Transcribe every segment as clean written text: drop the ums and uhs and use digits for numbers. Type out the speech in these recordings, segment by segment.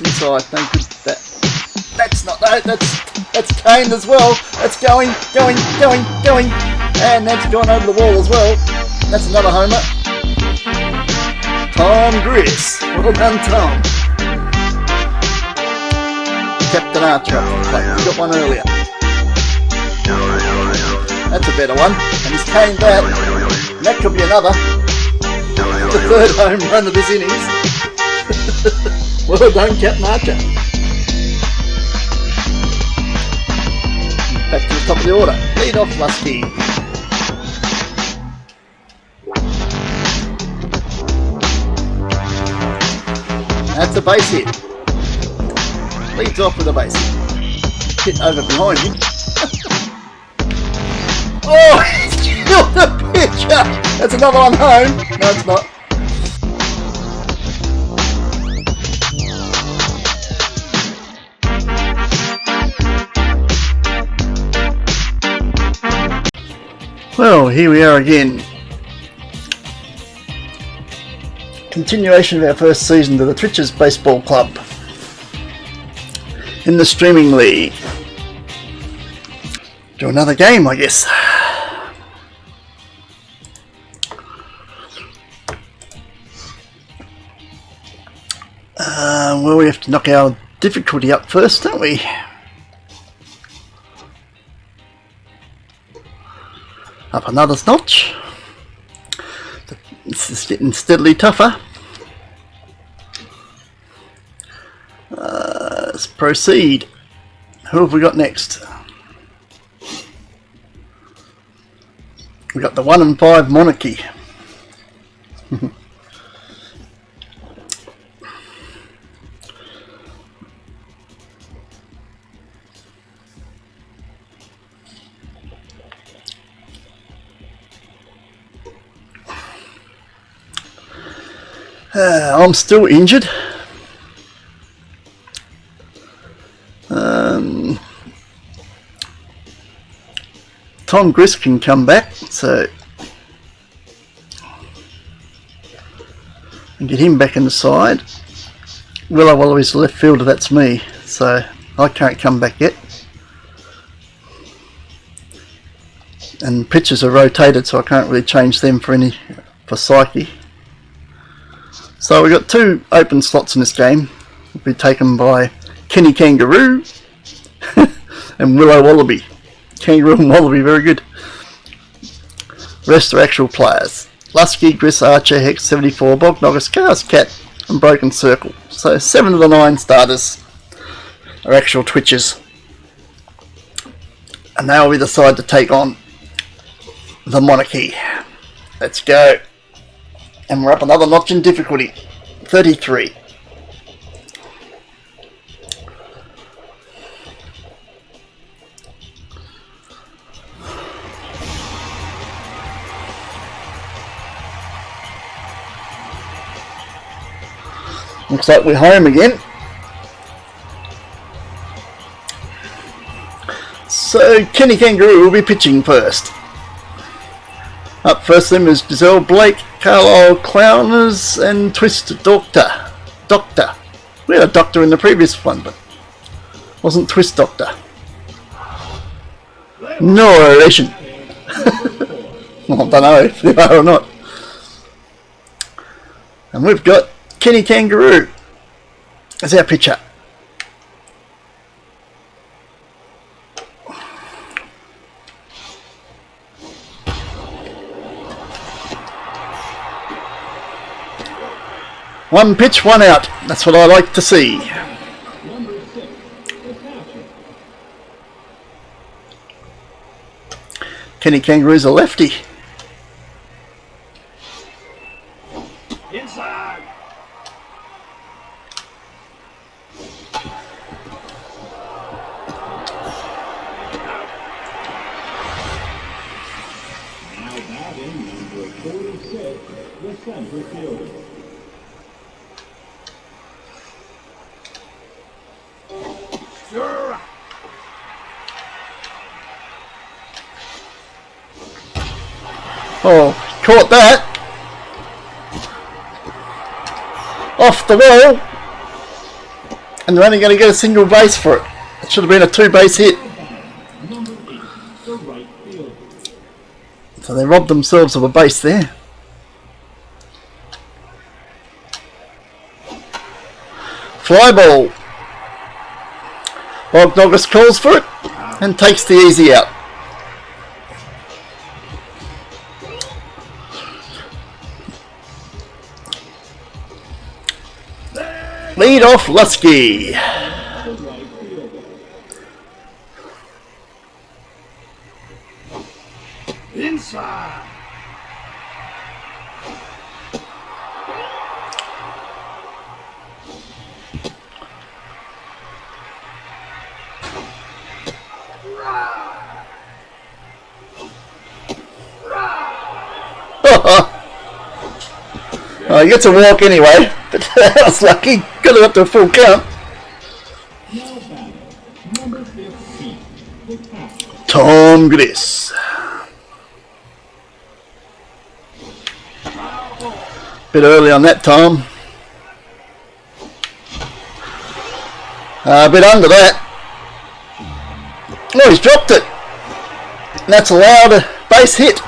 inside. Thank you. That's not that. That's Kane as well. That's going, and that's gone over the wall as well. That's another homer. Tom Gris. Well done, Tom. Captain Archer. We got one earlier. That's a better one. And he's Kane that. And that could be another. The third home run of this innings. Well done, Captain Archer. Back to the top of the order. Lead off Lusky. That's a base hit. Leads off with a base hit. Hit over behind him. Oh, he's killed the pitcher. That's another one home. No, it's not. Well, here we are again. Continuation of our first season to the Twitchers Baseball Club in the Streaming League. Do another game, I guess. Well, we have to knock our difficulty up first, don't we? Up another notch. It's getting steadily tougher. Let's proceed. Who have we got next? We got the 1 and 5 Monarchy. I'm still injured. Tom Gris can come back, so and get him back in the side. Willow Wallaby's the left fielder, that's me, so I can't come back yet. And pitches are rotated, so I can't really change them for Psyche. So we've got 2 open slots in this game. Will be taken by Kenny Kangaroo and Willow Wallaby. Kangaroo and Wallaby, very good. Rest are actual players. Lusky, Gris, Archer, Hex, 74, Bognoggis, Cars, Cat and Broken Circle. So 7 of the 9 starters are actual Twitchers. And now we decide to take on the Monarchy. Let's go. And we're up another notch in difficulty. 33. Looks like we're home again. So Kenny Kangaroo will be pitching first. Up first them is Giselle Blake, Carlisle Clowners and Twist Doctor. We had a doctor in the previous one, but wasn't Twist Doctor. No relation. Well, I don't know if they are or not. And we've got Kenny Kangaroo as our pitcher. One pitch, one out. That's what I like to see. Kenny Kangaroo's a lefty. Inside. Now batting number 46, the center fielder. Oh, caught that. Off the wall. And they're only going to get a single base for it. It should have been a 2-base hit. Number 8, the right fielder. So they robbed themselves of a base there. Fly ball. Bognogus calls for it and takes the easy out. Lead off Lusky. The right fielder. Inside. He gets a walk anyway, but that was lucky. Got it up to a full count. Now batter, number 15, the catcher. Tom Gris. Bit early on that, Tom. A bit under that. Oh, he's dropped it. And that's allowed a base hit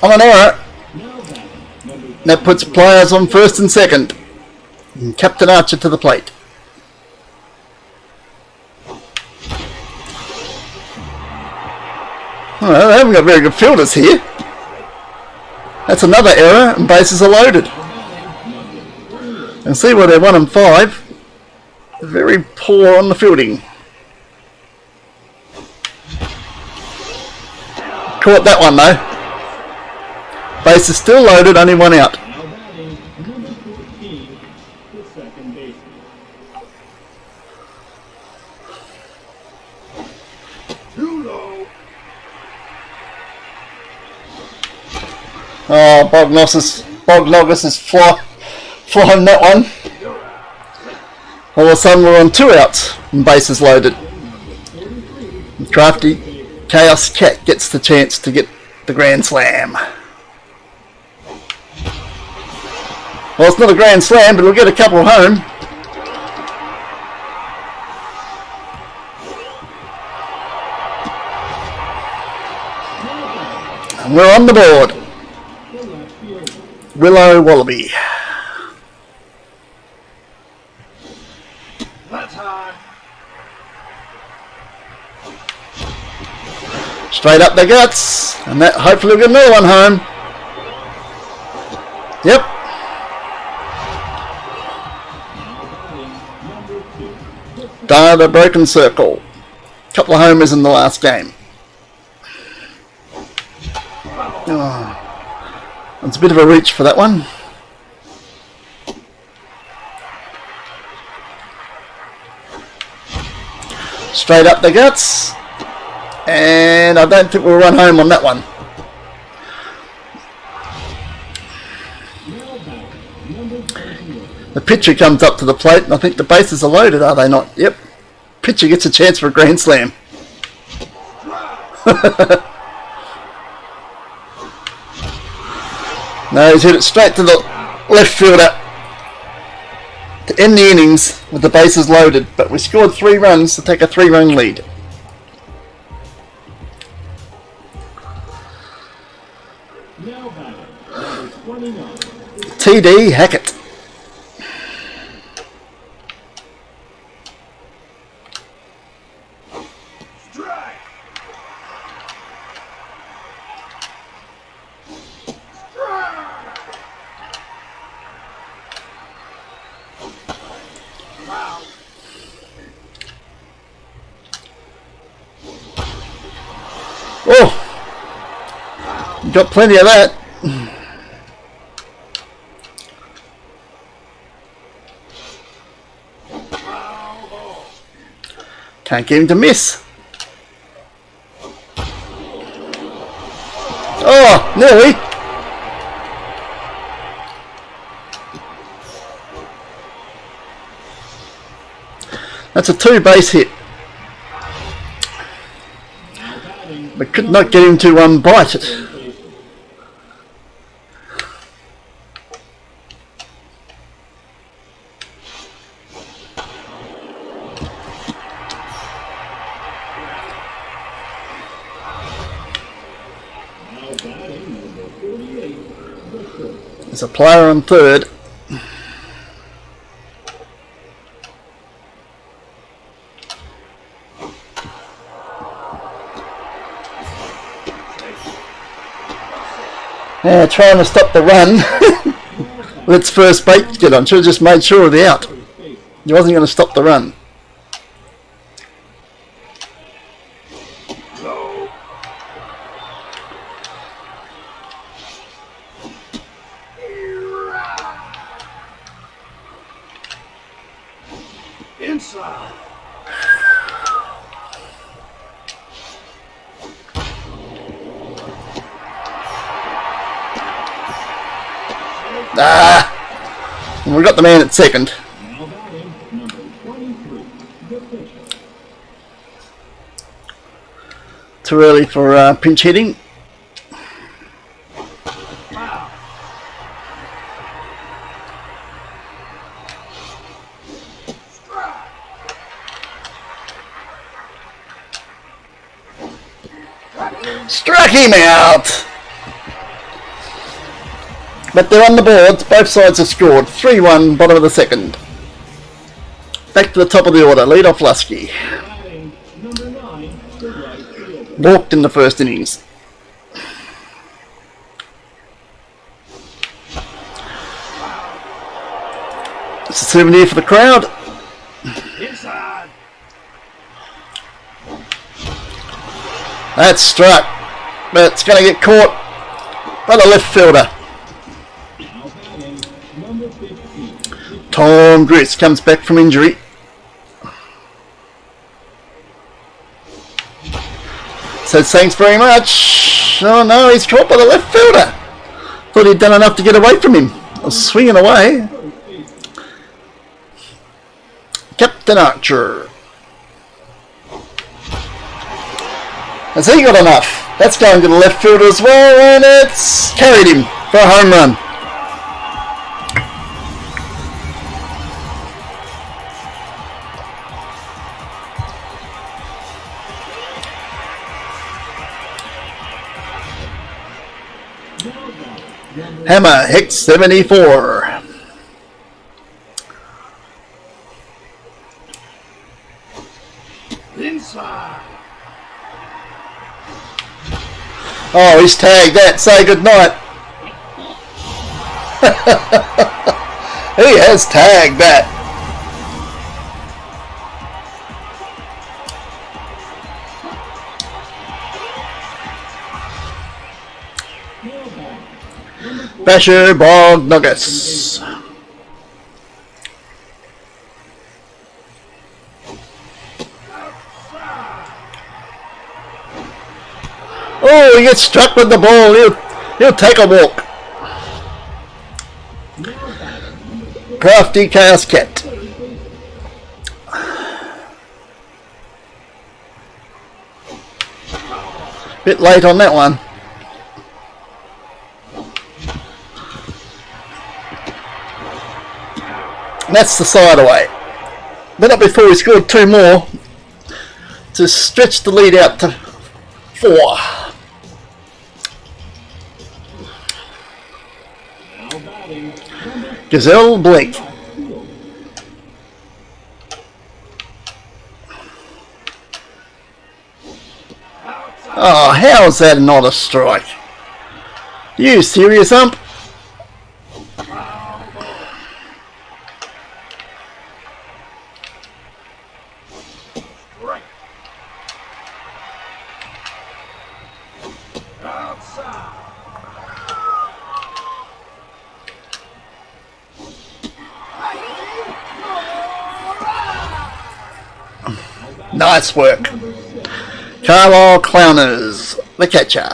on an error. That puts players on first and second. And Captain Archer to the plate. Well, they haven't got very good fielders here. That's another error, and bases are loaded. And see where they're 1 and 5. They're very poor on the fielding. Caught that one though. Base is still loaded, only 1 out. Now batting, number 14, the second baseman. Too low. Oh, Bognogus is flying that one. All of a sudden we're on 2 outs and bases loaded. And Crafty Chaos Cat gets the chance to get the Grand Slam. Well, it's not a Grand Slam, but we'll get a couple home. And we're on the board. Willow Wallaby. That's high. Straight up the guts. And that hopefully we'll get another one home. Yep. Down the broken circle. Couple of homers in the last game. Oh, it's a bit of a reach for that one. Straight up the guts. And I don't think we'll run home on that one. The pitcher comes up to the plate, and I think the bases are loaded, are they not? Yep. Pitcher gets a chance for a grand slam. No, he's hit it straight to the left fielder to end the innings with the bases loaded. But we scored 3 runs to take a 3-run lead. Now batting, number 29. TD Hackett. Strike. Oh, got plenty of that. Can't get him to miss. Oh, nearly. That's a 2-base hit. But could not get him to bite it. There's a player on third. Yeah, trying to stop the run. Let's first bait get on. Should have just made sure of the out. He wasn't going to stop the run. Inside. And we got the man at second. Now batting, number 23, the pitcher. Too early for pinch hitting. Wow. Struck him out. But they're on the boards. Both sides have scored. 3-1, bottom of the second. Back to the top of the order. Lead off Lusky. Batting, number 9, the right fielder. Walked in the first innings. It's a souvenir for the crowd. Inside. That's struck. But it's going to get caught by the left fielder. Now batting, number 15. Tom Gris comes back from injury. Says thanks very much. Oh no, he's caught by the left fielder. Thought he'd done enough to get away from him. I was swinging away. Captain Archer. Has he got enough? That's going to the left fielder as well, and it's carried him for a home run. Hammer, Hex 74. Inside. Oh, he's tagged that. Say goodnight. He has tagged that. Basher Bog Nuggets. Oh, he gets struck with the ball. He'll take a walk. Crafty Chaos Cat. Bit late on that one. And that's the side away. But not before we scored 2 more to stretch the lead out to 4. Now batting, number Gazelle Blake. Oh, how is that not a strike? You serious, ump? right. Outside. Nice work. Carlisle Clowners, the catcher.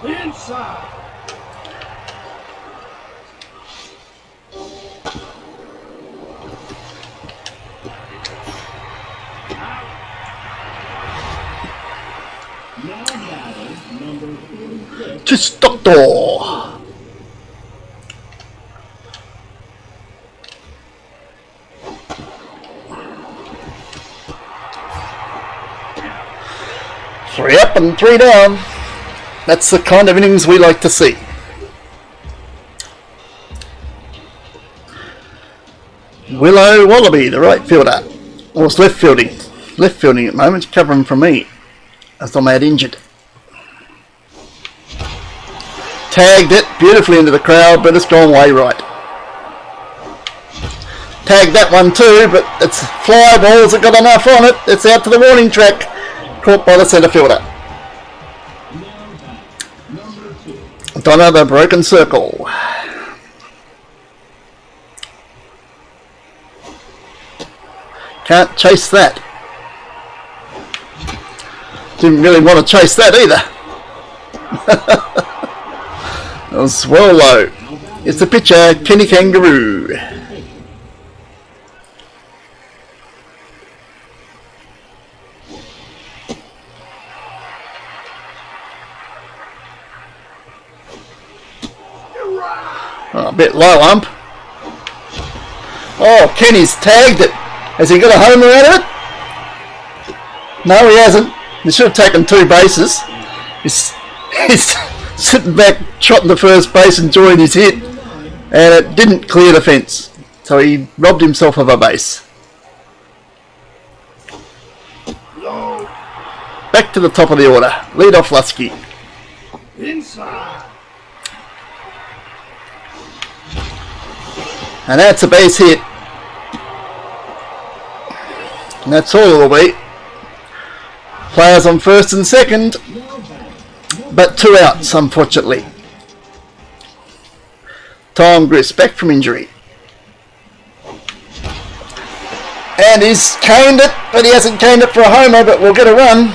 Inside. Now batting, number 46. Just Doctor. Three up and 3 down. That's the kind of innings we like to see. Willow Wallaby, the right fielder, was left fielding at the moment, covering for me as I'm out injured. Tagged it beautifully into the crowd, but it's gone way right. Tagged that one too, but it's fly balls that got enough on it. It's out to the warning track, caught by the centre fielder. Donna the broken circle. Can't chase that. Didn't really want to chase that either. That was well low. It's the pitcher, Kenny Kangaroo. Oh, a bit low ump. Oh, Kenny's tagged it. Has he got a homer out of it? No, he hasn't. He should have taken 2 bases. He's sitting back, trotting to first base, enjoying his hit, and it didn't clear the fence. So he robbed himself of a base. Back to the top of the order. Lead off Lusky. Inside. And that's a base hit. And that's all it'll be. Players on first and second, but 2 outs, unfortunately. Tom Griss back from injury. And he's caned it, but he hasn't caned it for a homer, but we'll get a run.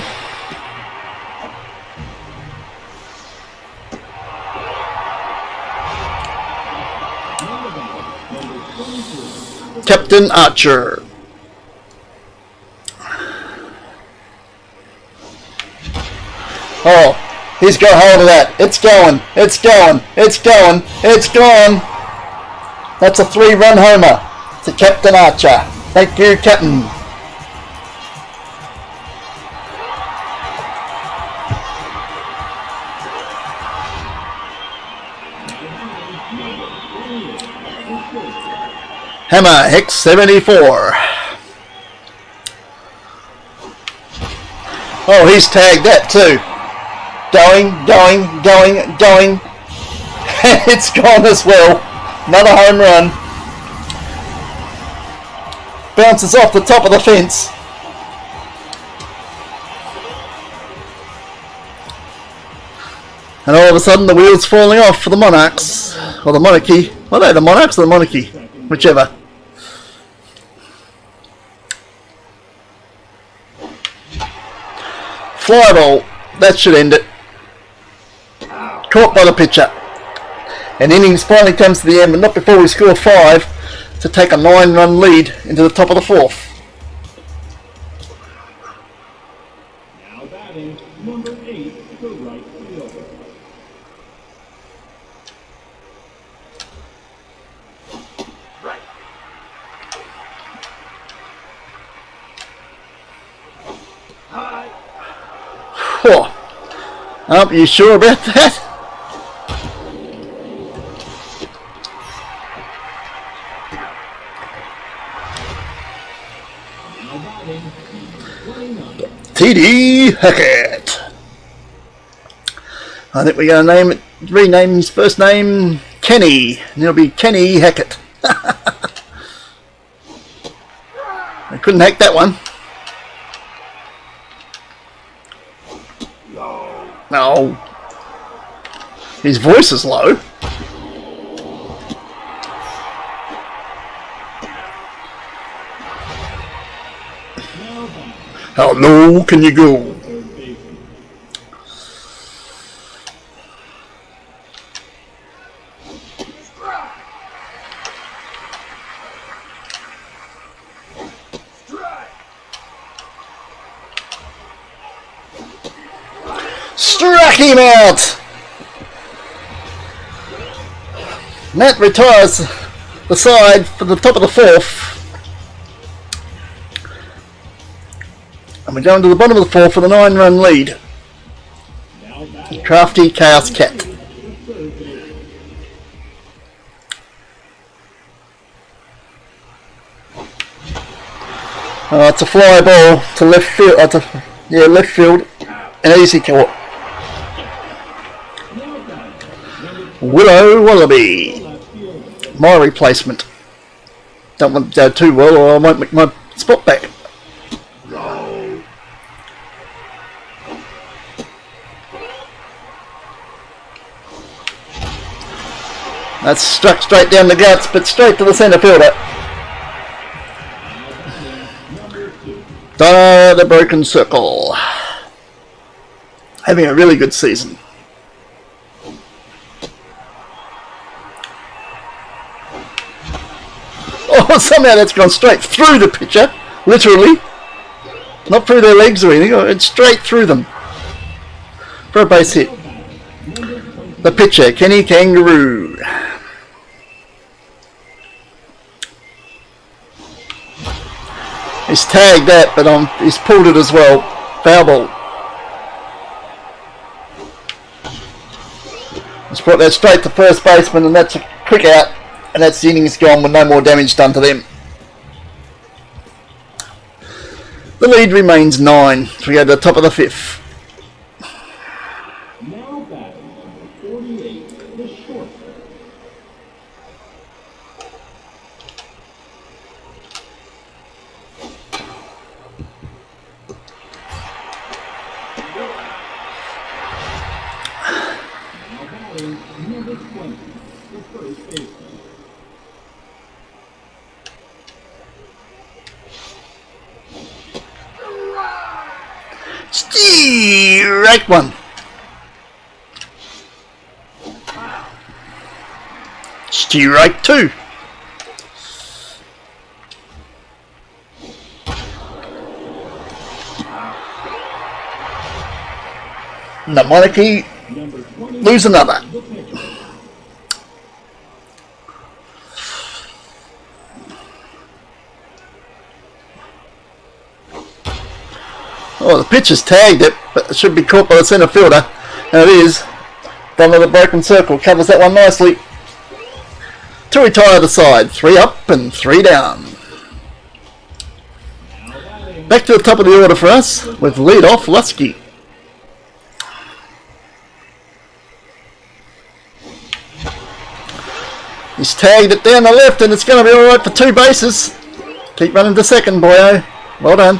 Captain Archer. Oh, he's got hold of that. It's going. It's going. It's going. It's gone. That's a 3-run homer to Captain Archer. Thank you, Captain. Hammer, Hex 74. Oh, he's tagged that too. Going. And it's gone as well. Another home run. Bounces off the top of the fence. And all of a sudden the wheel's falling off for the Monarchs. Or the Monarchy. Well, no, the Monarchs or the Monarchy. Whichever. Fly ball. That should end it. Caught by the pitcher. And innings finally comes to the end, but not before we score 5 to take a 9-run lead into the top of the 4th. Now batting, number 8, the right fielder. Right. High. Oh. Are you sure about that? TD Hackett. I think we're going to rename his first name Kenny, and it'll be Kenny Hackett. I couldn't hack that one. No. His voice is low. How low can you go? Struck him out! And that retires the side for the top of the 4th. And we're down to the bottom of the 4th for the 9-run lead. Now Crafty Chaos Cat. The third baseman. It's a fly ball to left field. Left field. An easy caught. Now batting, number Willow Wallaby. left fielder. My replacement. Don't want to go too well or I won't make my spot back. That's struck straight down the guts, but straight to the centre fielder. Number 2. The Broken Circle. Having a really good season. Oh, somehow that's gone straight through the pitcher, literally. Not through their legs or anything, it's straight through them. For a base hit. The pitcher, Kenny Kangaroo. He's tagged that, but he's pulled it as well. Foul ball. He's brought that straight to first baseman, and that's a quick out. And that's the innings gone with no more damage done to them. The lead remains 9 as we go to the top of the 5th. Now batting, number 48, the shortstop. Now batting, number 20, the first baseman. Strike one. Strike two. Namoniki Number 20, lose another. the pitcher. Oh, the pitcher's tagged it, but it should be caught by the centre fielder. And it is. Bottom of the Broken Circle covers that one nicely. To retire the side. 3 up and 3 down. Now batting, Back to the top of the order for us with lead-off Lusky. He's tagged it down the left and it's going to be alright for 2 bases. Keep running to second, boyo. Well done.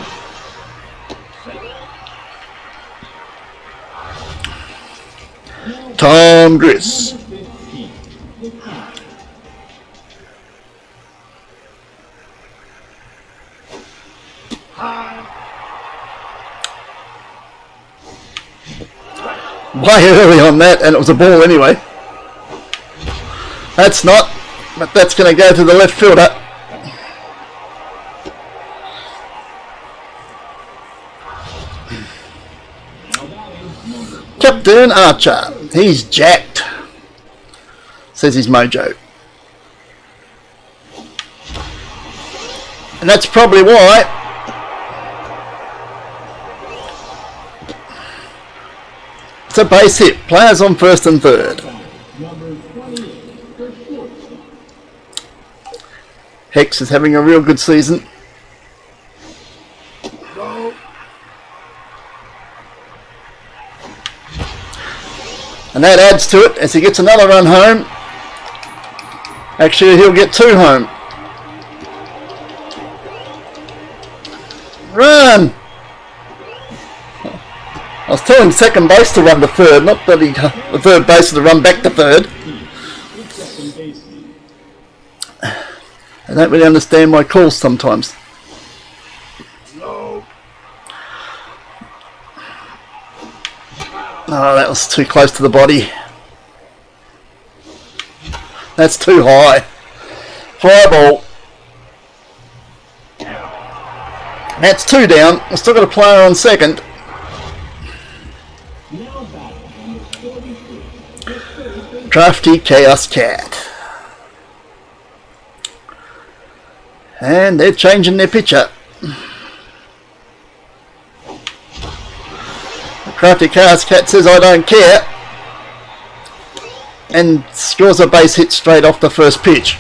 Tom Gris. number 15, the catcher. Way early on that, and it was a ball anyway. That's not, but that's going to go to the left fielder. Now batting, number Captain Archer. He's jacked. Says his mojo. And that's probably why. It's a base hit. Players on first and third. number 28, the shortstop. Hex is having a real good season. And that adds to it as he gets another run home. Actually, he'll get 2 home. Run! I was telling second base to run to third, not bloody the third base to run back to third. The second baseman. I don't really understand my calls sometimes. Oh, that was too close to the body. That's too high. Fly ball. That's 2 down. I've still got a player on second. Now batting, number 43, the third baseman. Crafty Chaos Cat. And they're changing their pitcher. Crafty Cars Cat says I don't care, and scores a base hit straight off the first pitch.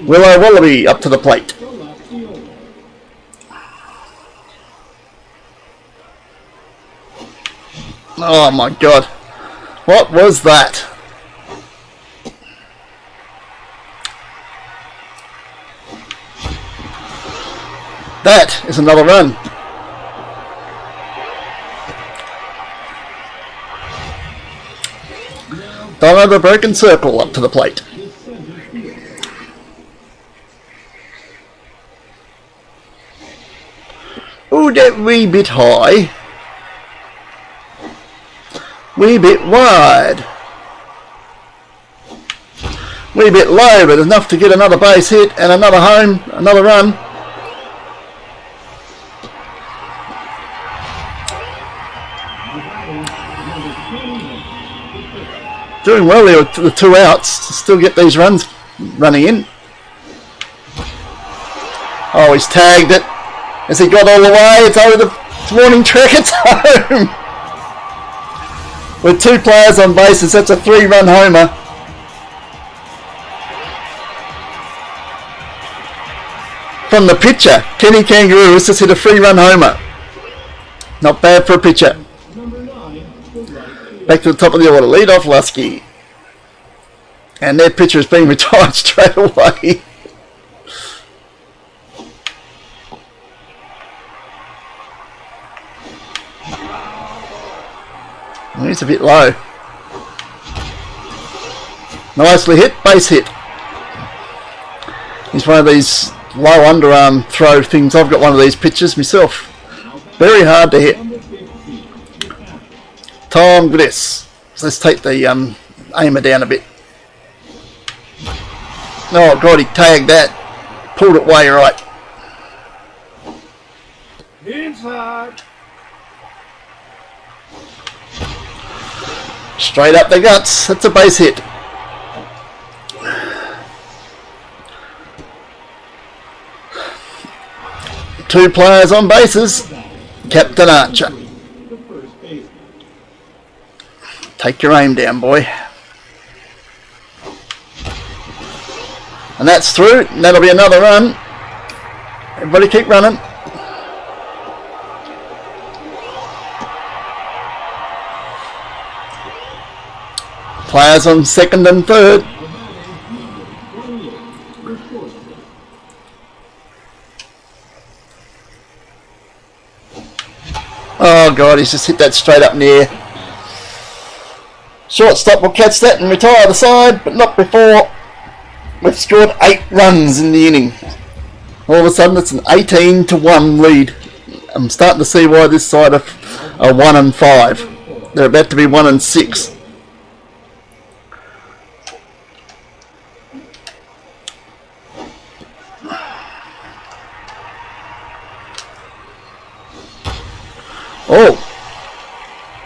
Willow Wallaby up to the plate. Oh my god, what was that? That is another run. Donna the Broken Circle up to the plate. Oh, that wee bit high. Wee bit wide. Wee bit low, but enough to get another base hit and another home, another run. Doing well there with the 2 outs to still get these runs running in. Oh, he's tagged it. Has he got all the way? It's over the warning track. It's home. With 2 players on bases, that's a 3-run homer. From the pitcher, Kenny Kangaroo has just hit a 3-run homer. Not bad for a pitcher. Back to the top of the order, lead off Lusky. And their pitcher is being retired straight away. He's a bit low. Nicely hit, base hit. He's one of these low underarm throw things. I've got one of these pitches myself. Very hard to hit. Tom Gliss. So let's take the aimer down a bit. Oh god, he tagged that. Pulled it way right. Inside. Straight up the guts. That's a base hit. Two players on bases. Captain Archer. Take your aim down, boy. And that's through. And that'll be another run. Everybody keep running. Players on second and third. Oh god, he's just hit that straight up near. Shortstop will catch that and retire the side, but not before we've scored 8 runs in the inning. All of a sudden it's an 18-1 lead. I'm starting to see why this side are 1-5. They're about to be 1-6. Oh!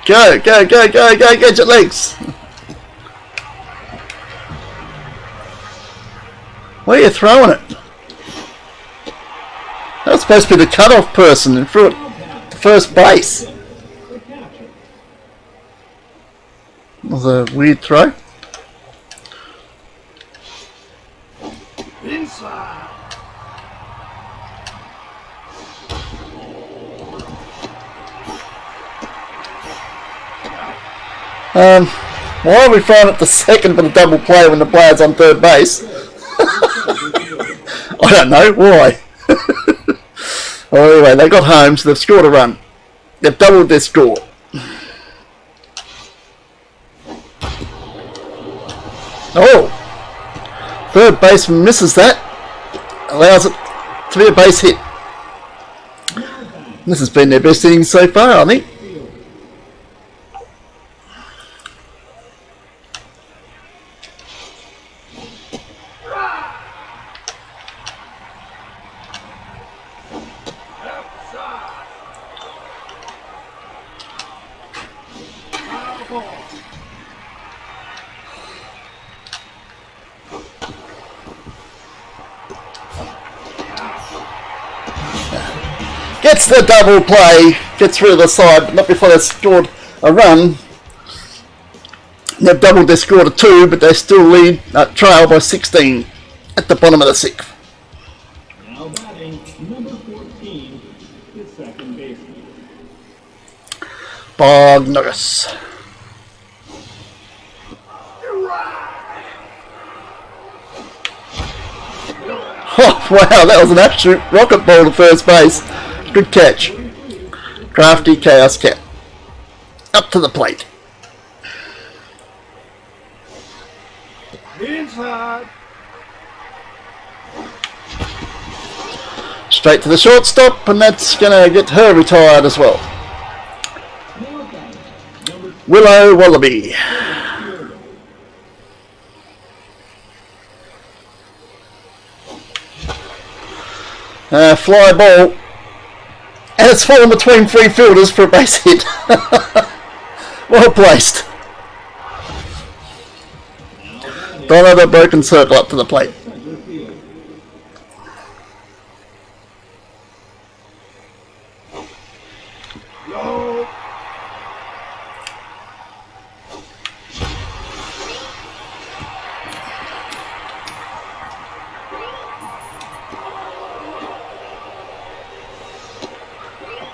Go, go, go, go, go, get your legs! Where are you throwing it? That was supposed to be the cut-off person and threw it to first base. That was a weird throw. Inside. Why are we throwing it to second for the double play when the player's on third base? I don't know why. Well, anyway, they got home, so they've scored a run. They've doubled their score. Oh! Third baseman misses that. Allows it to be a base hit. This has been their best inning so far, I think. Gets the double play. get through to the side, but not before they've scored a run. They've doubled their score to 2, but they still lead trail by 16 at the bottom of the 6th. Now batting, number 14, the second baseman. Bognogus. Oh, wow, that was an absolute rocket ball to first base. Good catch. Crafty Chaos Cat. Up to the plate. Inside. Straight to the shortstop, and that's going to get her retired as well. Willow Wallaby. Fly ball, and it's fallen between 3 fielders for a base hit. Well placed. Donna the broken circle up to the plate.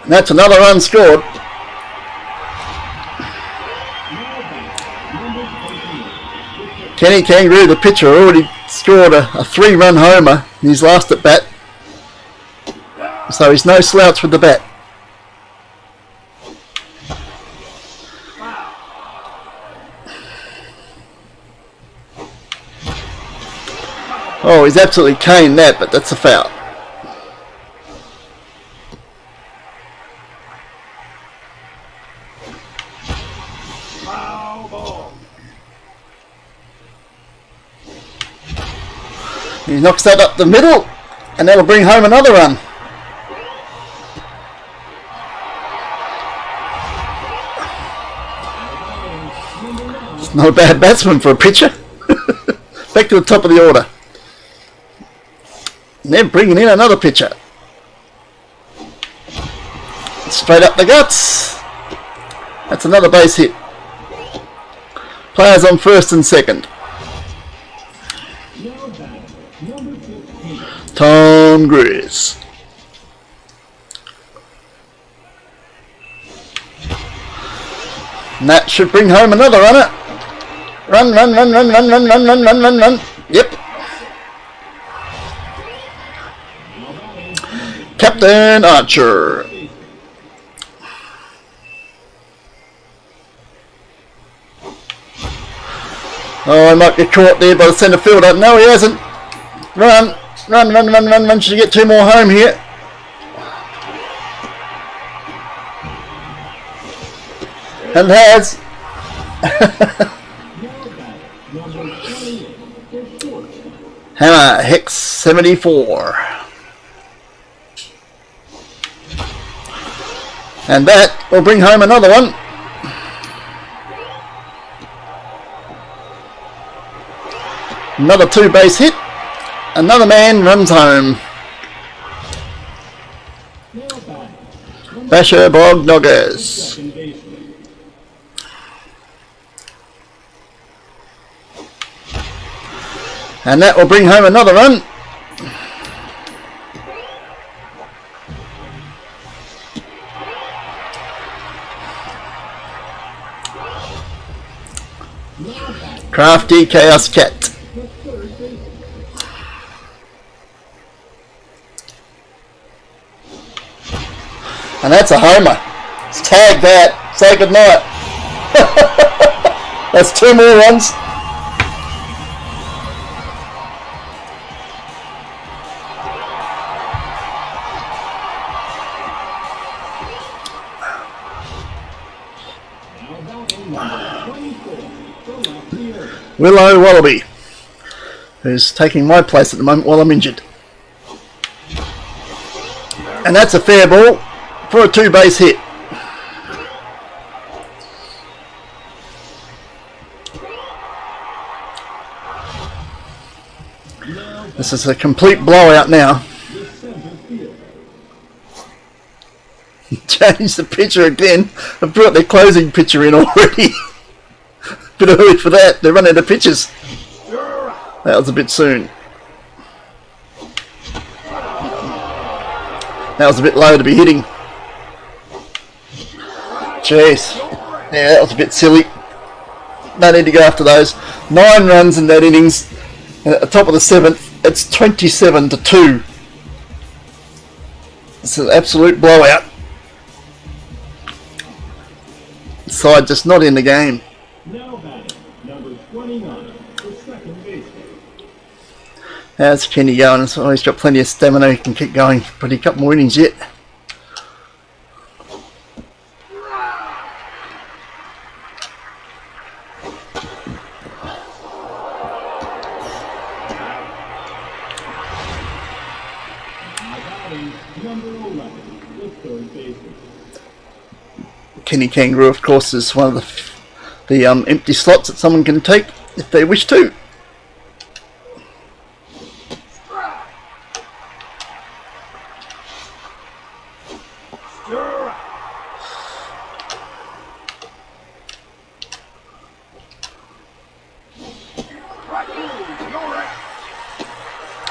That's another run scored. Kenny Kangaroo, the pitcher, already scored a 3-run homer in his last at bat. So he's no slouch with the bat. Oh, he's absolutely caned that, but that's a foul. He knocks that up the middle, and that'll bring home another run. It's not a bad batsman for a pitcher. Back to the top of the order. And they're bringing in another pitcher. Straight up the guts. That's another base hit. Players on first and second. Tom Grizz. And that should bring home another runner. Run, run, run, run, run, run, run, run, run, run, run. Yep. Captain Archer. Oh, I might get caught there by the centre fielder. No, he hasn't. Run, run, run, run, run, run. Should get 2 more home here. And has. Hammer, Hex 74. And that will bring home another one. Another 2-base hit. Another man runs home. Basher Bognoggers. And that will bring home another run. Crafty Chaos Cat. And that's a homer. Let's tag that. Say goodnight. That's 2 more runs. Willow Wallaby, who's taking my place at the moment while I'm injured. And that's a fair ball for a 2-base hit. This is a complete blowout now. Change the pitcher again. I've brought their closing pitcher in already. Bit early for that. They're running out of pitches. That was a bit soon. That was a bit low to be hitting. Jeez. Yeah, that was a bit silly. No need to go after those. 9 runs in that innings. And at the top of the 7th, it's 27-2. It's an absolute blowout. The side just not in the game. Now batting, number 29, the second baseman. How's Kenny going? So he's got plenty of stamina. He can keep going for a couple more innings yet. Number 11, the third baseman. Kenny Kangaroo, of course, is one of the empty slots that someone can take if they wish to.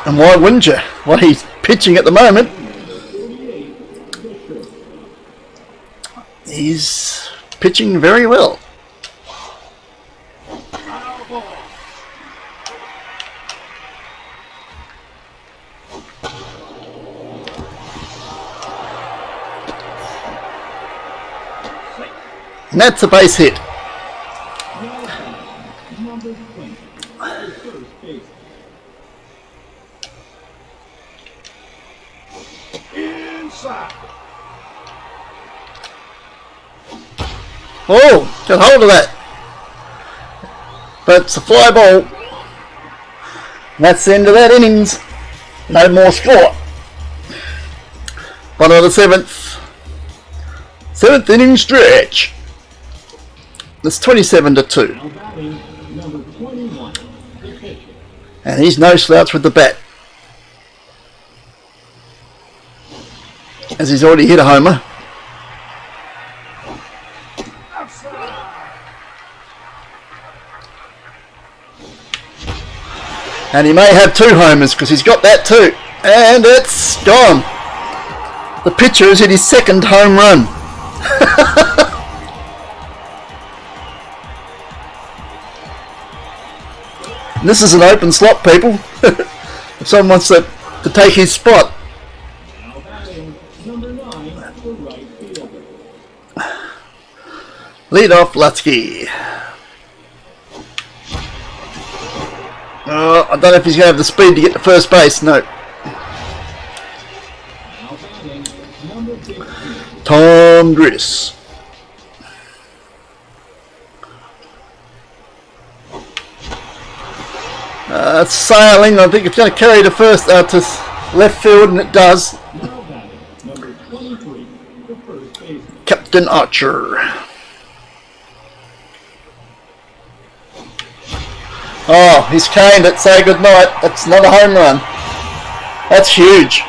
And why wouldn't you? Well, he's pitching at the moment. He's pitching very well. And that's a base hit. Number 20, the first baseman. Inside. Oh, got hold of that. But it's a fly ball. And that's the end of that innings. No more score. Bottom of the 7th. 7th inning stretch. It's 27-2. Now batting, number 21, the pitcher. And he's no slouch with the bat. As he's already hit a homer. And he may have 2 homers because he's got that too. And it's gone. The pitcher has hit his 2nd home run. And this is an open slot, people. If someone wants to take his spot. Now batting, number 9, the right fielder. Lead off Lutsky. I don't know if he's going to have the speed to get to first base. No. Now batting, number 15. Tom Driss. It's sailing. I think it's going to carry to first to left field, and it does. Now batting, number 23, the first baseman. Captain Archer. Oh, he's caned it. Say goodnight. That's not a home run. That's huge.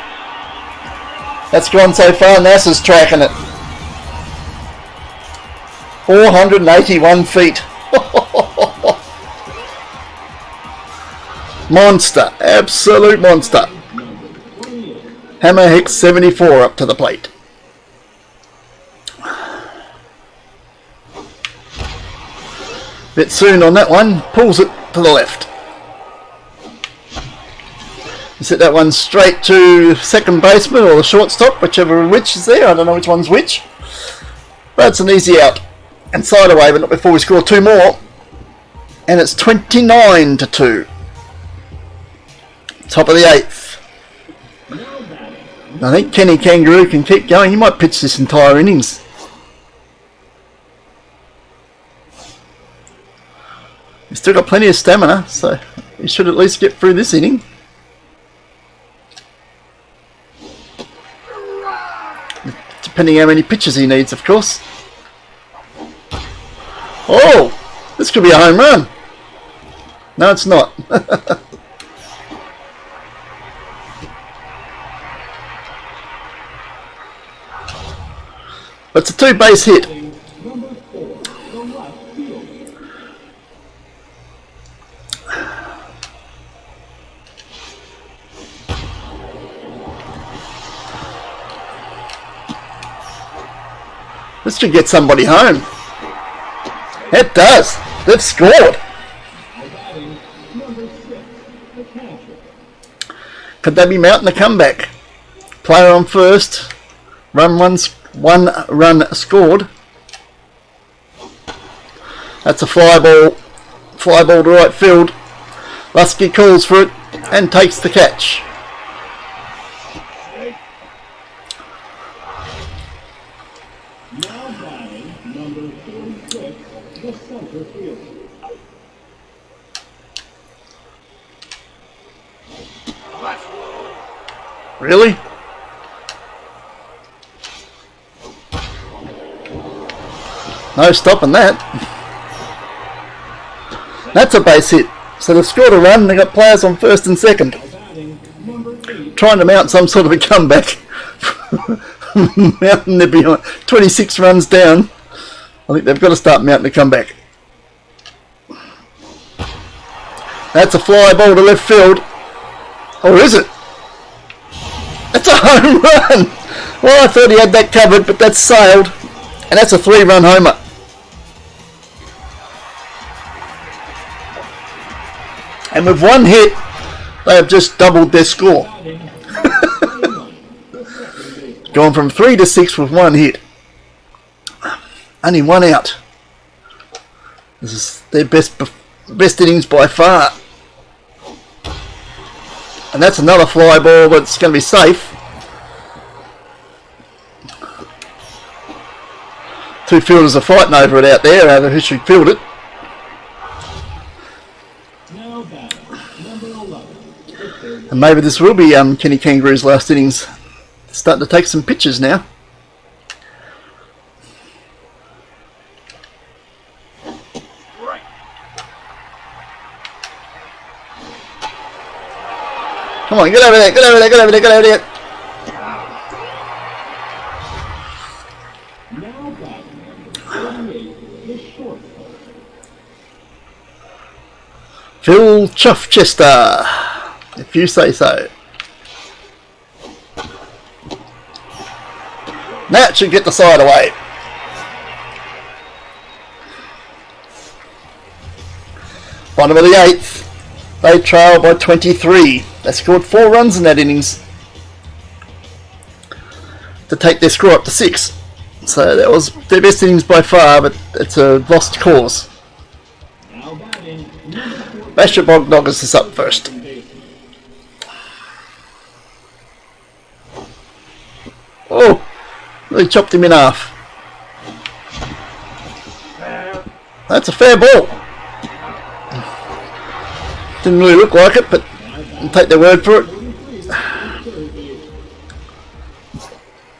That's gone so far. NASA's tracking it. 481 feet. Monster. Absolute monster. Hammerhex 74 up to the plate. Bit soon on that one. Pulls it to the left. You set that one straight to second baseman or the shortstop, whichever which is there. I don't know which one's which. But it's an easy out. And side away, but not before we score 2 more. And it's 29-2. Top of the 8th. I think Kenny Kangaroo can keep going. He might pitch this entire innings. He's still got plenty of stamina, so he should at least get through this inning. Depending how many pitches he needs, of course. Oh! This could be a home run. No, it's not. It's a 2-base hit. Number 4, the left field. This should get somebody home. It does. They've scored. Batting, number 6, the catcher. Could they be mounting a comeback? Player on first. One run scored. That's a fly ball. Fly ball to right field. Lusky calls for it and takes the catch. Now batting, number 46, the center field. Really? No stopping that. That's a base hit. So they've scored a run. They've got players on first and second. Batting, number 8, Trying to mount some sort of a comeback. Mounting they're behind. 26 runs down. I think they've got to start mounting a comeback. That's a fly ball to left field. Or is it? That's a home run! Well, I thought he had that covered, but that's sailed. And that's a 3-run homer. And with one hit, they have just doubled their score. Gone from 3 to 6 with one hit. Only one out. This is their best innings by far. And that's another fly ball that's going to be safe. Two fielders are fighting over it out there, over who should field it. now batting, number 11, And maybe this will be Kenny Kangaroo's last innings. Starting to take some pitches now. Come on, get over there, get over there, get over there, get over there. now batting, 38, the short. Phil Chuffchester, if you say so. That should get the side away. Bottom of the 8th. They trail by 23. They scored 4 runs in that innings to take their score up to 6. So that was their best innings by far, but it's a lost cause. Now batting, number 14, Basher Bognoggers is up first. Oh, really chopped him in half. That's a fair ball. Didn't really look like it, but I'll take their word for it.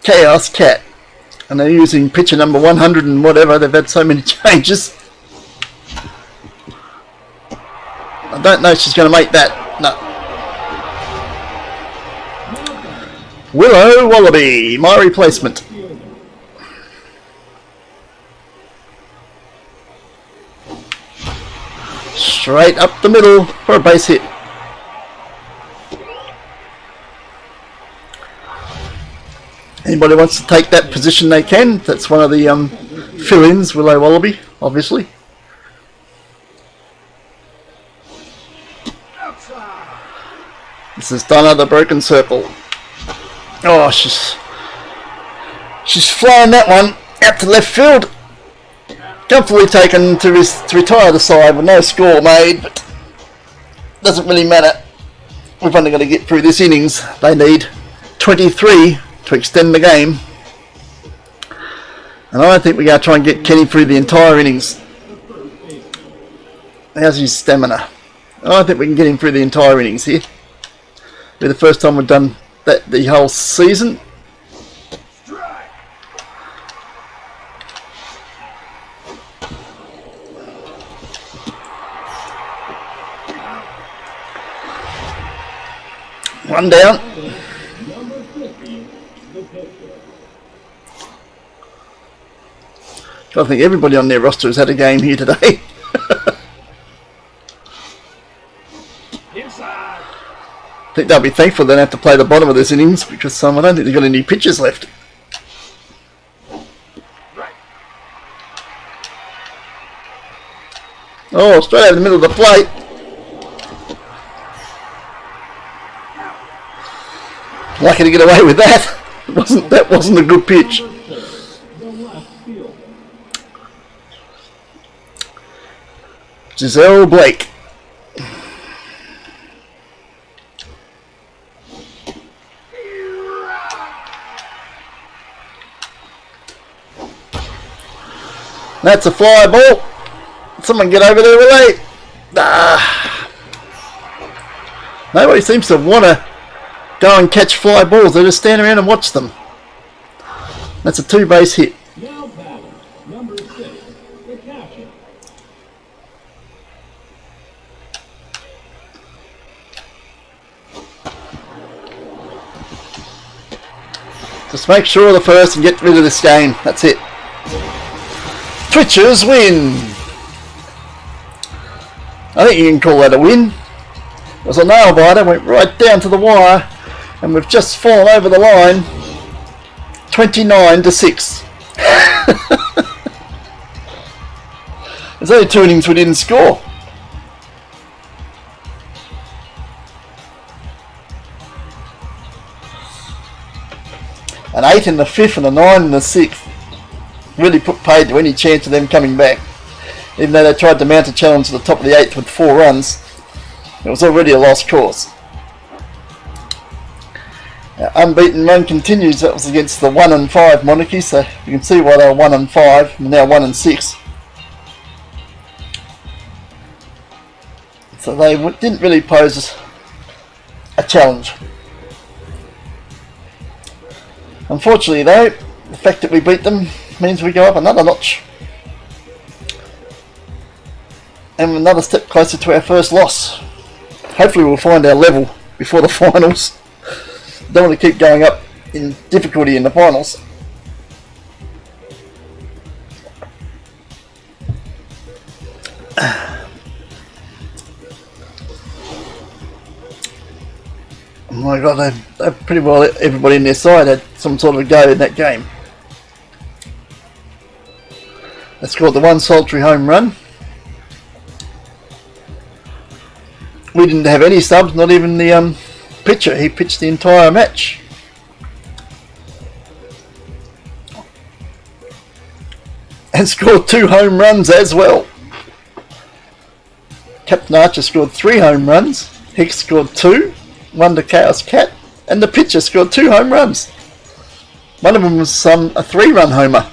Chaos Cat. And they're using pitcher number 100 and whatever. They've had so many changes. I don't know if she's going to make that. No. Willow Wallaby, my replacement. Straight up the middle for a base hit. Anybody wants to take that position, they can. That's one of the fill-ins, Willow Wallaby, obviously. This is Donna, the broken circle. Oh, she's flying that one out to left field. Comfortably taken to retire the side with no score made, but doesn't really matter. We've only got to get through this innings. They need 23 to extend the game. And I don't think we're going to try and get Kenny through the entire innings. How's his stamina? I don't think we can get him through the entire innings here. It'll be the first time we've done that the whole season. One down. I think everybody on their roster has had a game here today. Inside. I think they'll be thankful they don't have to play the bottom of this innings because I don't think they've got any pitchers left. Right. Oh, straight over the middle of the plate. Lucky to get away with that. That wasn't a good pitch. The left fielder. Giselle Blake. That's a fly ball. Someone get over there, will they? Ah. Nobody seems to want to go and catch fly balls. They just stand around and watch them. That's a 2-base hit. Now batting, number 6, the catcher. Just make sure of the first and get rid of this game. That's it. Twitchers win. I think you can call that a win. It was a nail biter, went right down to the wire, and we've just fallen over the line. 29-6. There's only 2 innings we didn't score. An 8 in the 5th and a 9 in the 6th really put paid to any chance of them coming back. Even though they tried to mount a challenge to the top of the 8th with 4 runs, it was already a lost cause. Our unbeaten run continues. That was against the 1 and 5 monarchy, so you can see why they were 1 and 5 and now 1 and 6. So they didn't really pose a challenge. Unfortunately though, the fact that we beat them means we go up another notch. And another step closer to our first loss. Hopefully we'll find our level before the finals. Don't want to keep going up in difficulty in the finals. Oh my god, they've pretty well, everybody in their side had some sort of a go in that game. They scored the 1 solitary home run. We didn't have any subs, not even the pitcher. He pitched the entire match. And scored 2 home runs as well. Captain Archer scored 3 home runs. Hicks scored 2. 1 to Chaos Cat. And the pitcher scored 2 home runs. One of them was a 3-run homer.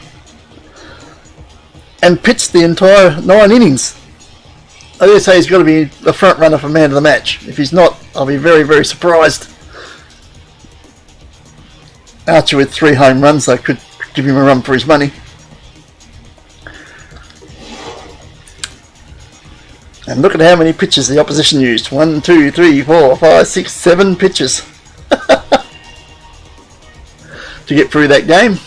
And pitched the entire 9 innings. I dare say he's got to be the front runner for man of the match. If he's not, I'll be very, very surprised. Archer with 3 home runs, they could give him a run for his money. And look at how many pitches the opposition used. 1, 2, 3, 4, 5, 6, 7 pitches to get through that game.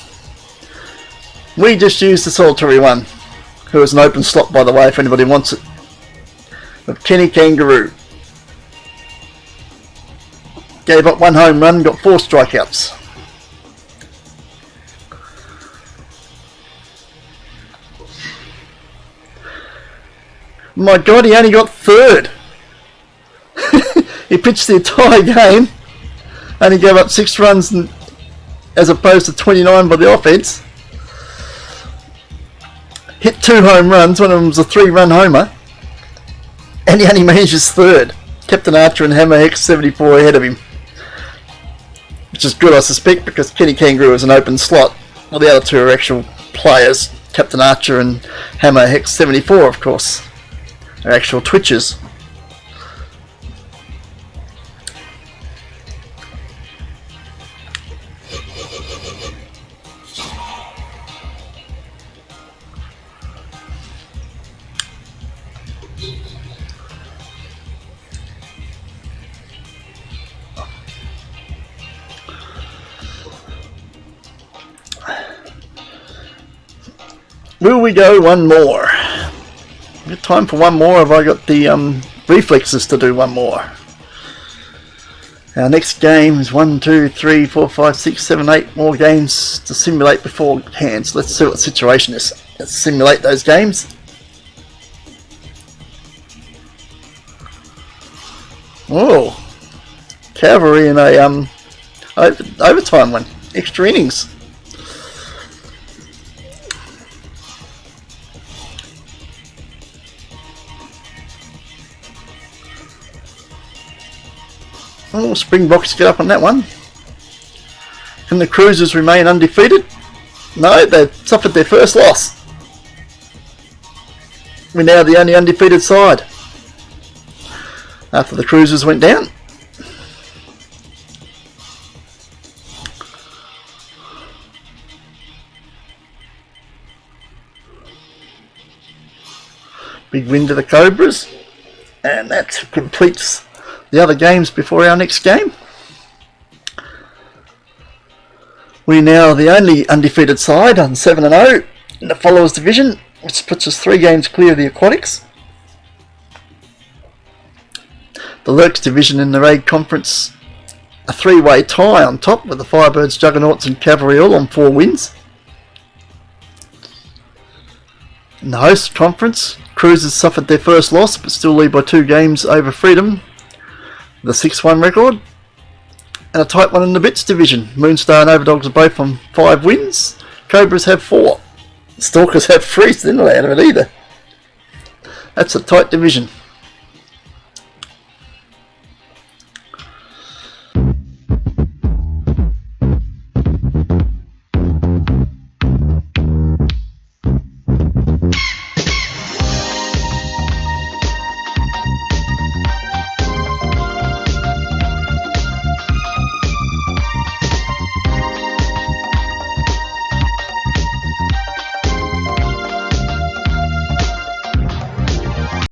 We just used the solitary one, who was an open slot by the way if anybody wants it. Of Kenny Kangaroo. Gave up 1 home run, got 4 strikeouts. My god, he only got 3rd. He pitched the entire game, only gave up 6 runs as opposed to 29 by the offense. Hit 2 home runs, one of them was a 3-run homer. And he only manages 3rd. Captain Archer and Hammer Hex 74 ahead of him. Which is good, I suspect, because Kenny Kangaroo is an open slot. Well, the other 2 are actual players. Captain Archer and Hammer Hex 74, of course, are actual twitchers. Will we go one more? Got time for one more? Have I got the reflexes to do one more? Our next game is 1, 2, 3, 4, 5, 6, 7, 8 more games to simulate beforehand. So let's see what the situation is. Let's simulate those games. Oh, cavalry in a overtime one, extra innings. Oh, Springboks get up on that one. Can the Cruisers remain undefeated? No, they've suffered their first loss. We're now the only undefeated side after the Cruisers went down. Big win to the Cobras, and that completes the other games before our next game. We're now the only undefeated side on 7-0 in the Followers division, which puts us 3 games clear of the Aquatics. The Lurks division in the Raid Conference, a 3-way tie on top with the Firebirds, Juggernauts and Cavalry all on 4 wins. In the Host Conference, Cruisers suffered their first loss but still lead by 2 games over Freedom, the 6-1 record, and a tight one in the Bits division. Moonstar and Overdogs are both on 5 wins. Cobras have 4. Stalkers have 3, so they're not out of it either. That's a tight division.